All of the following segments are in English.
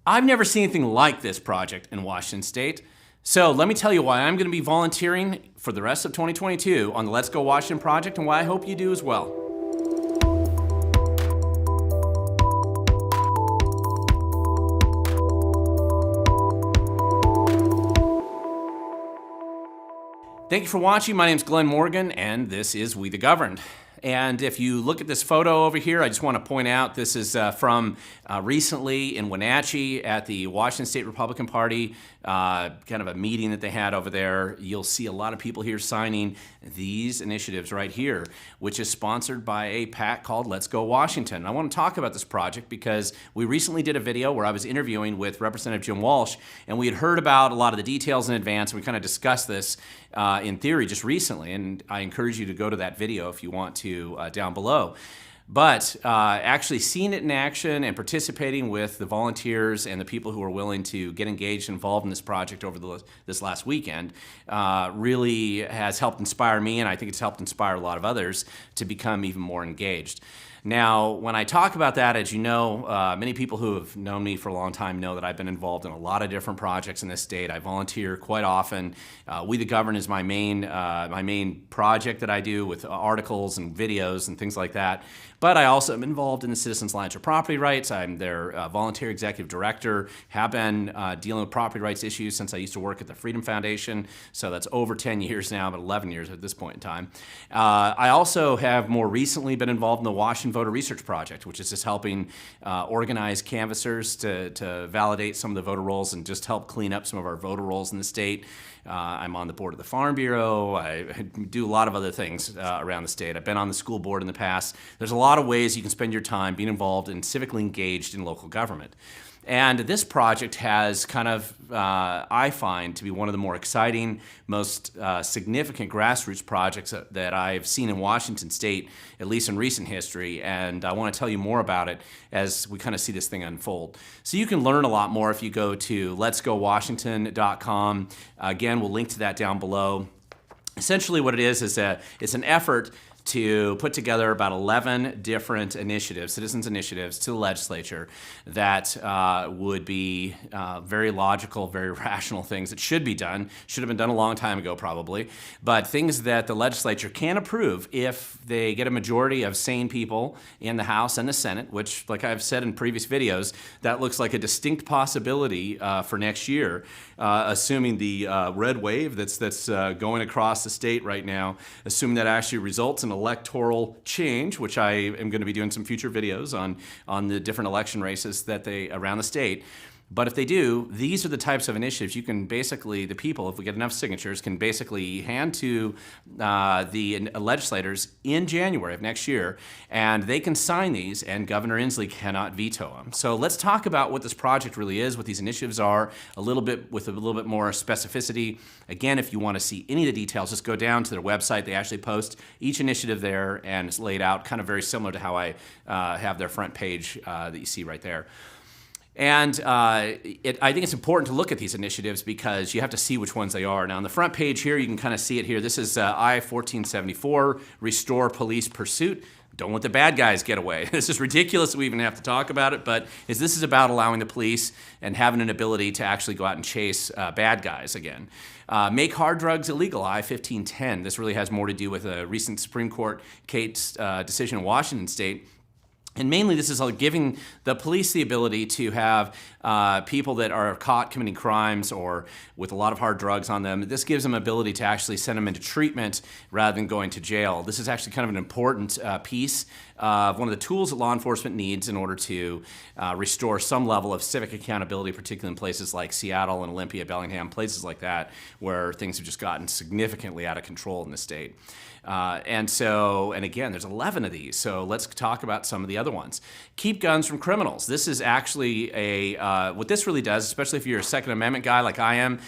I've never seen anything like this project in Washington State. So let me tell you why I'm going to be volunteering for the rest of 2022 on the Let's Go Washington project, and why I hope you do as well. Thank you for watching. My name is Glenn Morgan, and this is We the Governed. And if you look at this photo over here, I just want to point out this is from recently in Wenatchee at the Washington State Republican Party, kind of a meeting that they had over there. You'll see a lot of people here signing these initiatives right here, which is sponsored by a PAC called Let's Go Washington. I want to talk about this project because we recently did a video where I was interviewing with Representative Jim Walsh, and we had heard about a lot of the details in advance. We kind of discussed this in theory just recently, and I encourage you to go to that video if you want to down below. But actually seeing it in action and participating with the volunteers and the people who are willing to get engaged and involved in this project over this last weekend really has helped inspire me, and I think it's helped inspire a lot of others to become even more engaged. Now, when I talk about that, as you know, many people who have known me for a long time know that I've been involved in a lot of different projects in this state. I volunteer quite often. We the Governed is my main project that I do with articles and videos and things like that. But I also am involved in the Citizens Alliance for Property Rights. I'm their volunteer executive director, have been dealing with property rights issues since I used to work at the Freedom Foundation. So that's over 10 years now, but 11 years at this point in time. I also have more recently been involved in the Washington Voter Research Project, which is just helping organize canvassers to validate some of the voter rolls and just help clean up some of our voter rolls in the state. I'm on the board of the Farm Bureau. I do a lot of other things around the state. I've been on the school board in the past. There's a lot of ways you can spend your time being involved and civically engaged in local government. And this project has kind of, I find, to be one of the more exciting, most significant grassroots projects that I've seen in Washington State, at least in recent history. And I want to tell you more about it as we kind of see this thing unfold. So you can learn a lot more if you go to letsgowashington.com. Again, we'll link to that down below. Essentially what it is it's an effort to put together about 11 different initiatives, citizens initiatives, to the legislature that would be very logical, very rational things that should be done, should have been done a long time ago probably, but things that the legislature can approve if they get a majority of sane people in the House and the Senate, which, like I've said in previous videos, that looks like a distinct possibility for next year, assuming the red wave that's going across the state right now, assuming that actually results in electoral change, which I am going to be doing some future videos on the different election races that around the state. But if they do, these are the types of initiatives you can basically, the people, if we get enough signatures, can basically hand to the legislators in January of next year, and they can sign these, and Governor Inslee cannot veto them. So let's talk about what this project really is, what these initiatives are, with a little bit more specificity. Again, if you want to see any of the details, just go down to their website. They actually post each initiative there, and it's laid out kind of very similar to how I have their front page that you see right there. And I think it's important to look at these initiatives because you have to see which ones they are. Now, on the front page here, you can kind of see it here. This is I-1474, Restore Police Pursuit. Don't let the bad guys get away. This is ridiculous that we even have to talk about it, but this is about allowing the police and having an ability to actually go out and chase bad guys again. Make hard drugs illegal, I-1510. This really has more to do with a recent Supreme Court case decision in Washington State. And mainly this is giving the police the ability to have people that are caught committing crimes or with a lot of hard drugs on them. This gives them ability to actually send them into treatment rather than going to jail. This is actually kind of an important piece of one of the tools that law enforcement needs in order to restore some level of civic accountability, particularly in places like Seattle and Olympia, Bellingham, places like that, where things have just gotten significantly out of control in the state. And again, there's 11 of these, so let's talk about some of the other ones. Keep guns from criminals. This is actually what this really does, especially if you're a Second Amendment guy like I am,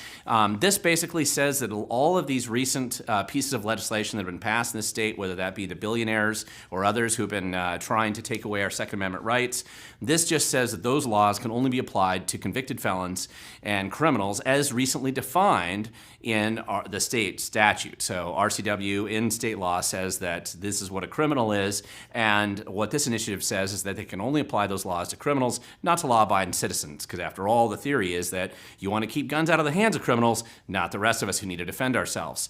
this basically says that all of these recent pieces of legislation that have been passed in the state, whether that be the billionaires or others who have been trying to take away our Second Amendment rights, this just says that those laws can only be applied to convicted felons and criminals as recently defined in the state statute. So RCW in state law says that this is what a criminal is, and what this initiative says is that they can only apply those laws to criminals, not to law-abiding citizens. citizens, because after all, the theory is that you want to keep guns out of the hands of criminals, not the rest of us who need to defend ourselves.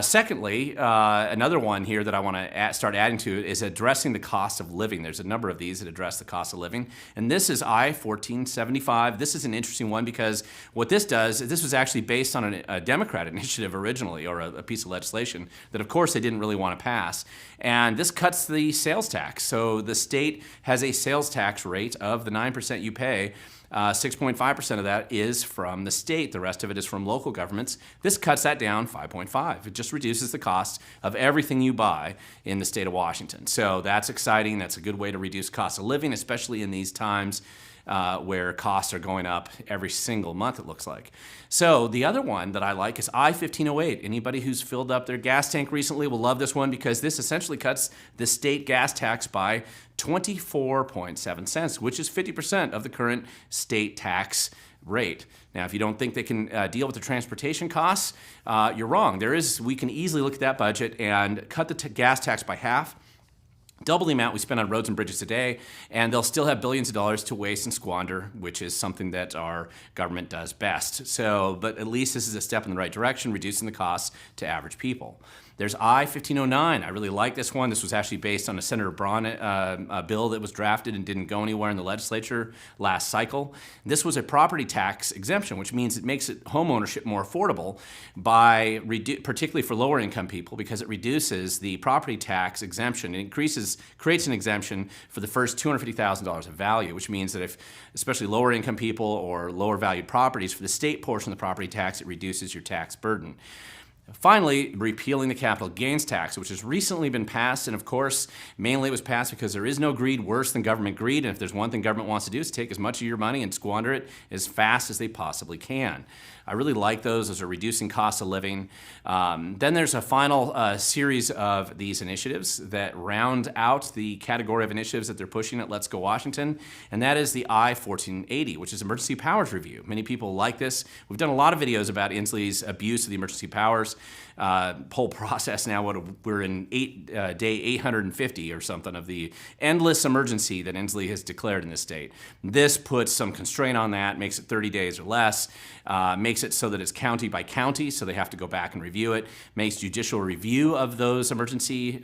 Secondly, another one here that I want to start adding to is addressing the cost of living. There's a number of these that address the cost of living, and this is I-1475. This is an interesting one because what this does, this was actually based on a Democrat initiative originally, or a piece of legislation that, of course, they didn't really want to pass. And this cuts the sales tax. So the state has a sales tax rate of the 9% you pay. 6.5% of that is from the state. The rest of it is from local governments. This cuts that down 5.5. It just reduces the cost of everything you buy in the state of Washington. So that's exciting. That's a good way to reduce cost of living, especially in these times where costs are going up every single month, it looks like. So the other one that I like is I-1508. Anybody who's filled up their gas tank recently will love this one because this essentially cuts the state gas tax by 24.7 cents, which is 50% of the current state tax rate. Now, if you don't think they can deal with the transportation costs, you're wrong. We can easily look at that budget and cut the gas tax by half, double the amount we spend on roads and bridges today, and they'll still have billions of dollars to waste and squander, which is something that our government does best. So, but at least this is a step in the right direction, reducing the costs to average people. There's I-1509. I really like this one. This was actually based on a Senator Braun bill that was drafted and didn't go anywhere in the legislature last cycle. This was a property tax exemption, which means it makes home ownership more affordable by particularly for lower income people, because it reduces the property tax exemption. It creates an exemption for the first $250,000 of value, which means that if especially lower income people or lower valued properties, for the state portion of the property tax, it reduces your tax burden. Finally, repealing the capital gains tax, which has recently been passed, and of course, mainly it was passed because there is no greed worse than government greed, and if there's one thing government wants to do is take as much of your money and squander it as fast as they possibly can. I really like those. Those are reducing cost of living. Then there's a final series of these initiatives that round out the category of initiatives that they're pushing at Let's Go Washington, and that is the I-1480, which is Emergency Powers Review. Many people like this. We've done a lot of videos about Inslee's abuse of the emergency powers. Whole process now, we're in day 850 or something of the endless emergency that Inslee has declared in this state. This puts some constraint on that, makes it 30 days or less, makes it so that it's county by county, so they have to go back and review it, makes judicial review of those emergency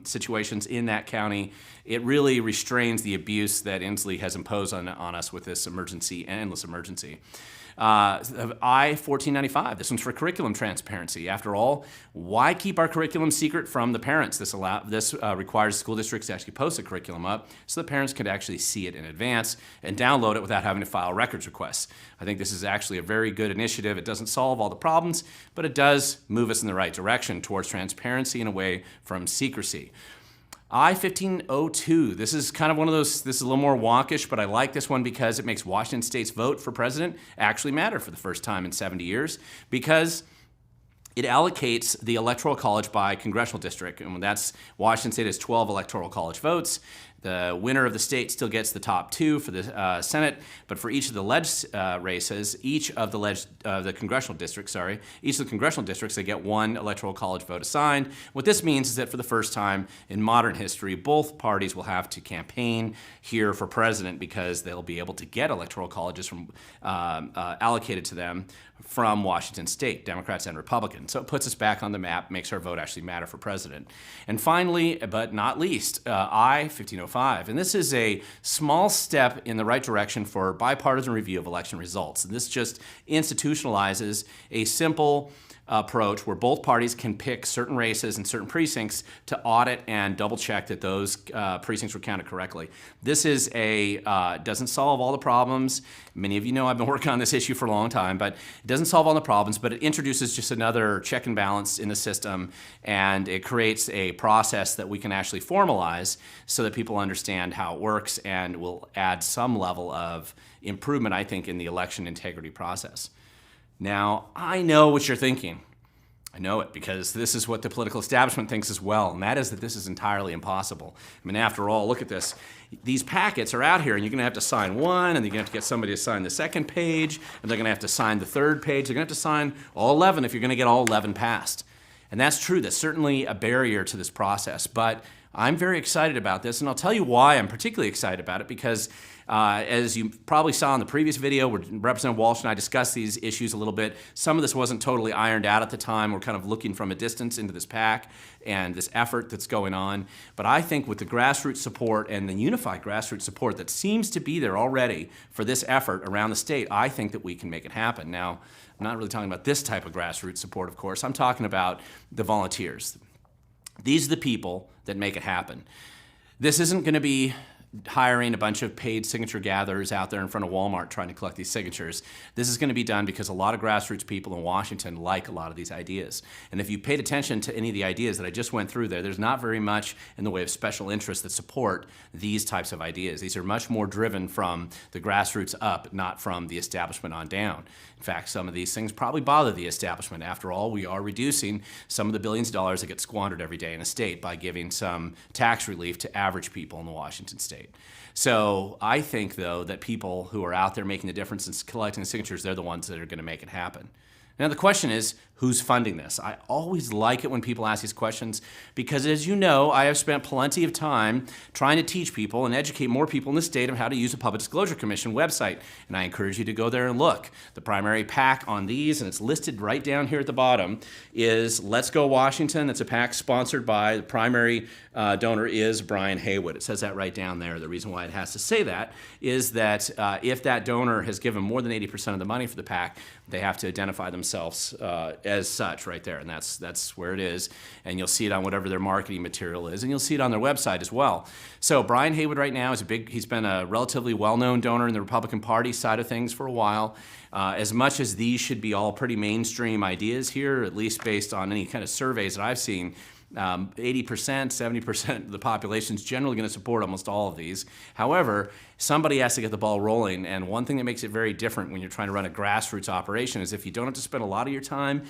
situations in that county. It really restrains the abuse that Inslee has imposed on us with this endless emergency. I-1495, this one's for curriculum transparency. After all, why keep our curriculum secret from the parents? This requires school districts to actually post a curriculum up so the parents could actually see it in advance and download it without having to file records requests. I think this is actually a very good initiative. It doesn't solve all the problems, but it does move us in the right direction towards transparency and away from secrecy. I-1502, this is kind of one of those, this is a little more wonkish, but I like this one because it makes Washington State's vote for president actually matter for the first time in 70 years, because it allocates the Electoral College by congressional district, and that's Washington State has 12 Electoral College votes. The winner of the state still gets the top two for the Senate, but for each of the races, each of the congressional districts, they get one Electoral College vote assigned. What this means is that for the first time in modern history, both parties will have to campaign here for president because they'll be able to get Electoral Colleges allocated to them from Washington State, Democrats and Republicans. So it puts us back on the map, makes our vote actually matter for president. And finally, but not least, I-1505. And this is a small step in the right direction for bipartisan review of election results. And this just institutionalizes a simple approach where both parties can pick certain races and certain precincts to audit and double check that those precincts were counted correctly. This is doesn't solve all the problems. Many of you know I've been working on this issue for a long time, but it doesn't solve all the problems, but it introduces just another check and balance in the system, and it creates a process that we can actually formalize so that people understand how it works and will add some level of improvement, I think, in the election integrity process. Now, I know what you're thinking. I know it because this is what the political establishment thinks as well, and that is that this is entirely impossible. I mean, after all, look at this. These packets are out here, and you're going to have to sign one, and you're going to have to get somebody to sign the second page, and they're going to have to sign the third page. They're going to have to sign all 11 if you're going to get all 11 passed. And that's true. That's certainly a barrier to this process. But I'm very excited about this, and I'll tell you why I'm particularly excited about it, because as you probably saw in the previous video where Representative Walsh and I discussed these issues a little bit, some of this wasn't totally ironed out at the time. We're kind of looking from a distance into this PAC and this effort that's going on. But I think with the grassroots support and the unified grassroots support that seems to be there already for this effort around the state, I think that we can make it happen. Now, I'm not really talking about this type of grassroots support, of course. I'm talking about the volunteers. These are the people that make it happen. This isn't going to be hiring a bunch of paid signature gatherers out there in front of Walmart trying to collect these signatures. This is going to be done because a lot of grassroots people in Washington like a lot of these ideas. And if you paid attention to any of the ideas that I just went through there's not very much in the way of special interests that support these types of ideas. These are much more driven from the grassroots up, not from the establishment on down. In fact, some of these things probably bother the establishment. After all, we are reducing some of the billions of dollars that get squandered every day in a state by giving some tax relief to average people in the Washington state. So I think, though, that people who are out there making the difference and collecting the signatures, they're the ones that are going to make it happen. Now, the question is, who's funding this? I always like it when people ask these questions because, as you know, I have spent plenty of time trying to teach people and educate more people in the state on how to use a Public Disclosure Commission website. And I encourage you to go there and look. The primary PAC on these, and it's listed right down here at the bottom, is Let's Go Washington. It's a PAC sponsored by the primary donor is Brian Haywood. It says that right down there. The reason why it has to say that is that if that donor has given more than 80% of the money for the PAC, they have to identify themselves as such right there, and that's where it is. And you'll see it on whatever their marketing material is, and you'll see it on their website as well. So Brian Haywood right now is he's been a relatively well-known donor in the Republican Party side of things for a while. As much as these should be all pretty mainstream ideas here, at least based on any kind of surveys that I've seen, 80%, 70% of the population is generally going to support almost all of these. However, somebody has to get the ball rolling, and one thing that makes it very different when you're trying to run a grassroots operation is if you don't have to spend a lot of your time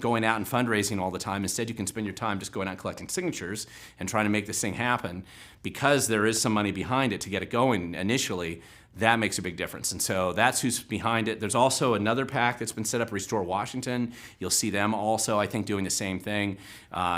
going out and fundraising all the time. Instead, you can spend your time just going out and collecting signatures and trying to make this thing happen. Because there is some money behind it to get it going initially, that makes a big difference. And so that's who's behind it. There's also another PAC that's been set up, Restore Washington. You'll see them also, I think, doing the same thing.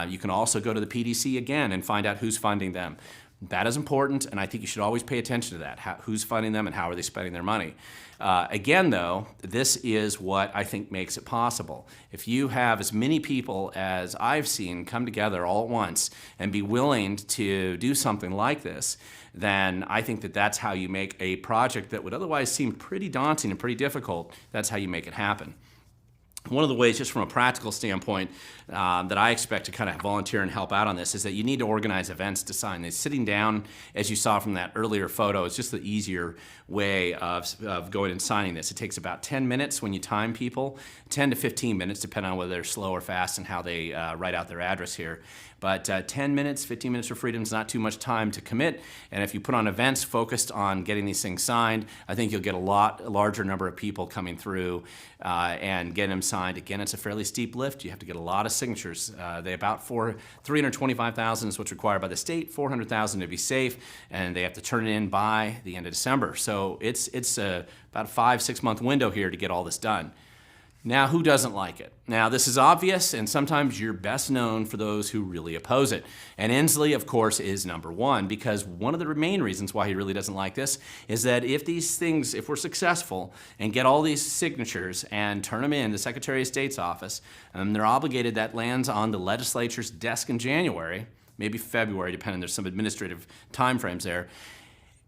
You can also go to the PDC again and find out who's funding them. That is important, and I think you should always pay attention to that. Who's funding them and how are they spending their money? Again, though, this is what I think makes it possible. If you have as many people as I've seen come together all at once and be willing to do something like this, then I think that that's how you make a project that would otherwise seem pretty daunting and pretty difficult. That's how you make it happen. One of the ways, just from a practical standpoint, that I expect to kind of volunteer and help out on this is that you need to organize events to sign this. Sitting down, as you saw from that earlier photo, is just the easier way of going and signing this. It takes about 10 minutes when you time people, 10 to 15 minutes, depending on whether they're slow or fast and how they write out their address here. But 10 minutes, 15 minutes for freedom is not too much time to commit. And if you put on events focused on getting these things signed, I think you'll get a larger number of people coming through and getting them signed. Again, it's a fairly steep lift. You have to get a lot of signatures. They about 325,000 is what's required by the state, 400,000 to be safe, and they have to turn it in by the end of December. So it's about a 5-6 month window here to get all this done. Now, who doesn't like it? Now, this is obvious, and sometimes you're best known for those who really oppose it. And Inslee, of course, is number one, because one of the main reasons why he really doesn't like this is that if we're successful and get all these signatures and turn them in the Secretary of State's office, they're obligated, that lands on the legislature's desk in January, maybe February, depending, there's some administrative timeframes there,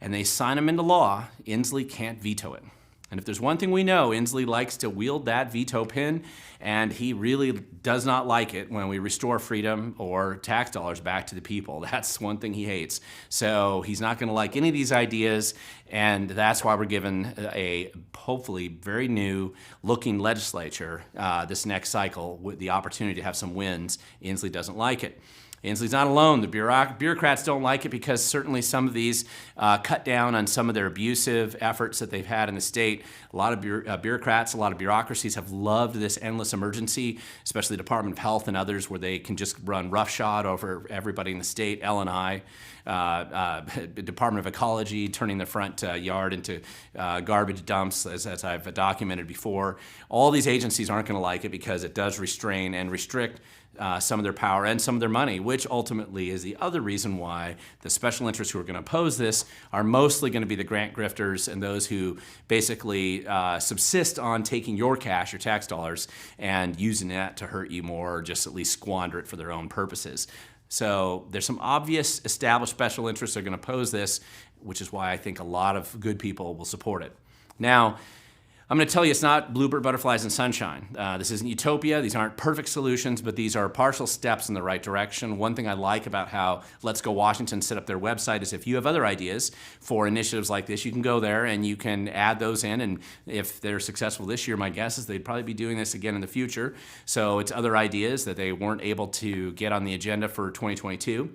and they sign them into law, Inslee can't veto it. And if there's one thing we know, Inslee likes to wield that veto pin, and he really does not like it when we restore freedom or tax dollars back to the people. That's one thing he hates. So he's not going to like any of these ideas, and that's why we're given a hopefully very new looking legislature this next cycle with the opportunity to have some wins. Inslee doesn't like it. Inslee's not alone. The bureaucrats don't like it because certainly some of these cut down on some of their abusive efforts that they've had in the state. A lot of bureaucrats, a lot of bureaucracies have loved this endless emergency, especially the Department of Health and others, where they can just run roughshod over everybody in the state, L&I. Department of Ecology turning the front yard into garbage dumps, as I've documented before. All these agencies aren't going to like it because it does restrain and restrict some of their power and some of their money, which ultimately is the other reason why the special interests who are going to oppose this are mostly going to be the grant grifters and those who basically subsist on taking your cash, your tax dollars, and using that to hurt you more or just at least squander it for their own purposes. So there's some obvious established special interests that are going to oppose this, which is why I think a lot of good people will support it. Now, I'm going to tell you it's not bluebird butterflies and sunshine. This isn't utopia. These aren't perfect solutions, but these are partial steps in the right direction. One thing I like about how Let's Go Washington set up their website is if you have other ideas for initiatives like this, you can go there and you can add those in. And if they're successful this year, my guess is they'd probably be doing this again in the future. So it's other ideas that they weren't able to get on the agenda for 2022.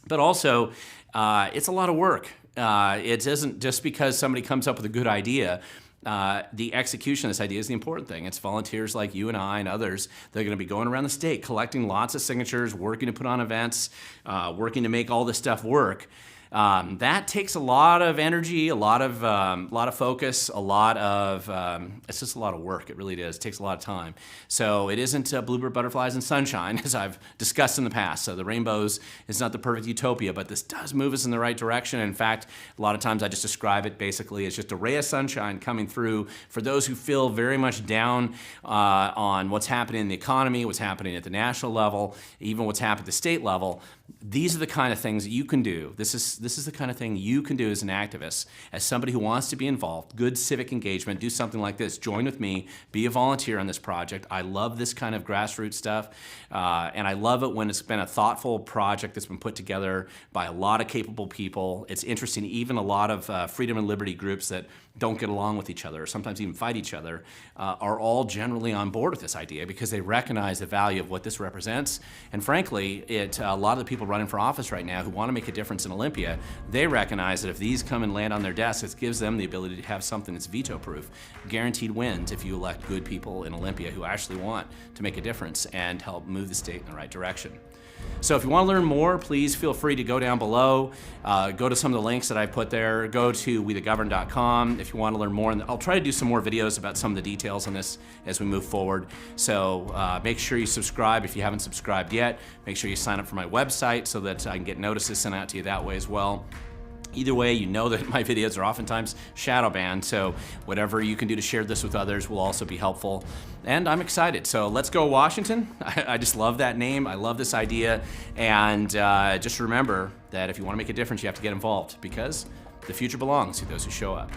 But also, it's a lot of work. It isn't just because somebody comes up with a good idea. The execution of this idea is the important thing. It's volunteers like you and I and others that are going to be going around the state, collecting lots of signatures, working to put on events, working to make all this stuff work. That takes a lot of energy, a lot of focus, it's just a lot of work. It really is. It takes a lot of time. So it isn't bluebird butterflies and sunshine, as I've discussed in the past. So the rainbows is not the perfect utopia, but this does move us in the right direction. In fact, a lot of times I just describe it basically as just a ray of sunshine coming through for those who feel very much down on what's happening in the economy, what's happening at the national level, even what's happening at the state level. These are the kind of things that you can do. This is the kind of thing you can do as an activist, as somebody who wants to be involved, good civic engagement, do something like this. Join with me, be a volunteer on this project. I love this kind of grassroots stuff, and I love it when it's been a thoughtful project that's been put together by a lot of capable people. It's interesting, even a lot of freedom and liberty groups that don't get along with each other, or sometimes even fight each other, are all generally on board with this idea because they recognize the value of what this represents. And frankly, a lot of the people running for office right now who want to make a difference in Olympia, they recognize that if these come and land on their desks, it gives them the ability to have something that's veto-proof. Guaranteed wins if you elect good people in Olympia who actually want to make a difference and help move the state in the right direction. So if you want to learn more, please feel free to go down below, go to some of the links that I put there, go to wethegovern.com if you want to learn more. And I'll try to do some more videos about some of the details on this as we move forward. So make sure you subscribe if you haven't subscribed yet. Make sure you sign up for my website so that I can get notices sent out to you that way as well. Either way, you know that my videos are oftentimes shadow banned, so whatever you can do to share this with others will also be helpful. And I'm excited. So let's go Washington. I just love that name. I love this idea. And just remember that if you want to make a difference, you have to get involved because the future belongs to those who show up.